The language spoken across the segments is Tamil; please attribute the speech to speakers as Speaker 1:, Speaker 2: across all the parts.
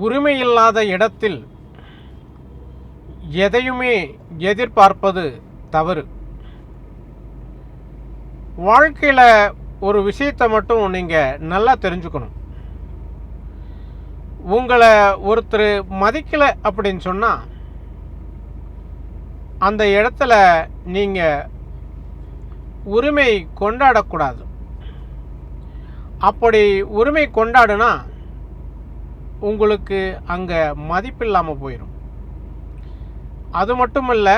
Speaker 1: உரிமையில்லாத இடத்தில் எதையுமே எதிர்பார்ப்பது தவறு. வாழ்க்கையில் ஒரு விஷயத்தை மட்டும் நீங்கள் நல்லா தெரிஞ்சுக்கணும். உங்களை ஒருத்தர் மதிக்கலை அப்படின்னு சொன்னால் அந்த இடத்துல நீங்கள் உரிமை கொண்டாடக்கூடாது. அப்படி உரிமை கொண்டாடுனா உங்களுக்கு அங்கே மதிப்பில்லாமல் போயிடும். அது மட்டுமல்ல,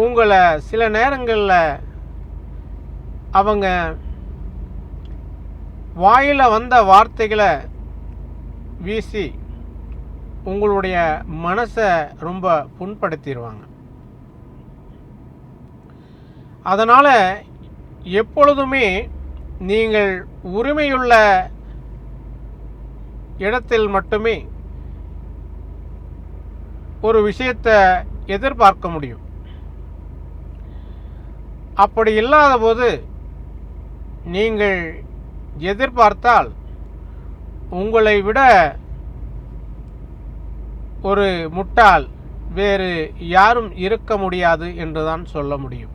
Speaker 1: உங்களை சில நேரங்களில் அவங்க வாயில் வந்த வார்த்தைகளை வீசி உங்களுடைய மனசை ரொம்ப புண்படுத்திடுவாங்க. அதனால் எப்பொழுதுமே நீங்கள் உரிமையுள்ள இடத்தில் மட்டுமே ஒரு விஷயத்தை எதிர்பார்க்க முடியும். அப்படி இல்லாத போது நீங்கள் எதிர்பார்த்தால் உங்களை விட ஒரு முட்டாள் வேறு யாரும் இருக்க முடியாது என்றுதான் சொல்ல முடியும்.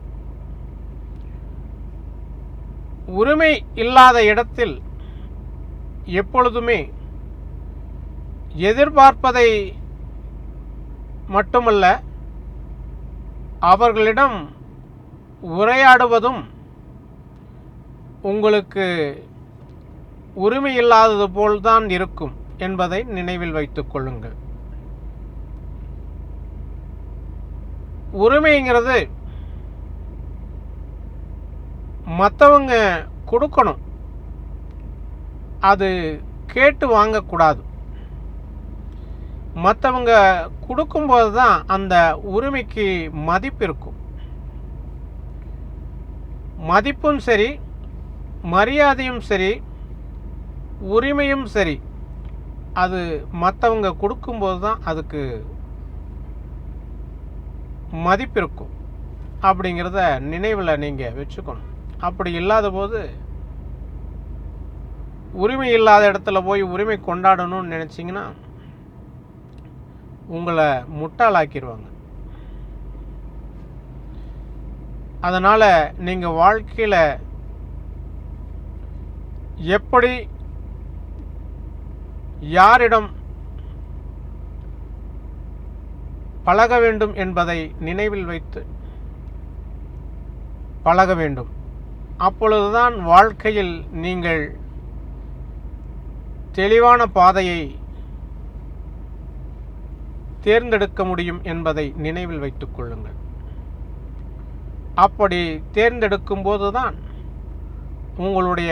Speaker 1: உரிமை இல்லாத இடத்தில் எப்பொழுதுமே எதிர்பார்ப்பதை மட்டுமல்ல, அவர்களிடம் உரையாடுவதும் உங்களுக்கு உரிமை இல்லாதது போல்தான் இருக்கும் என்பதை நினைவில் வைத்துக் கொள்ளுங்கள். உரிமைங்கிறது மற்றவங்க கொடுக்கணும், அது கேட்டு வாங்கக்கூடாது. மற்றவங்க கொடுக்கும்போது தான் அந்த உரிமைக்கு மதிப்பு இருக்கும். மதிப்பும் சரி, மரியாதையும் சரி, உரிமையும் சரி, அது மற்றவங்க கொடுக்கும்போது தான் அதுக்கு மதிப்பு இருக்கும் அப்படிங்கிறத நினைவில் நீங்கள் வச்சுக்கணும். அப்படி இல்லாத போது உரிமை இல்லாத இடத்துல போய் உரிமை கொண்டாடணும்னு நினச்சிங்கன்னா உங்களை முட்டாளாக்கிடுவாங்க. அதனால் நீங்கள் வாழ்க்கையில் எப்படி யாரிடம் பழக வேண்டும் என்பதை நினைவில் வைத்து பழக வேண்டும். அப்பொழுதுதான் வாழ்க்கையில் நீங்கள் தெளிவான பாதையை தேர்ந்தெடுக்க முடியும் என்பதை நினைவில் வைத்துக் கொள்ளுங்கள். அப்படி தேர்ந்தெடுக்கும் போதுதான் உங்களுடைய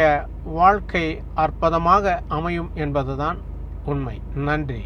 Speaker 1: வாழ்க்கை அற்புதமாக அமையும் என்பதுதான் உண்மை. நன்றி.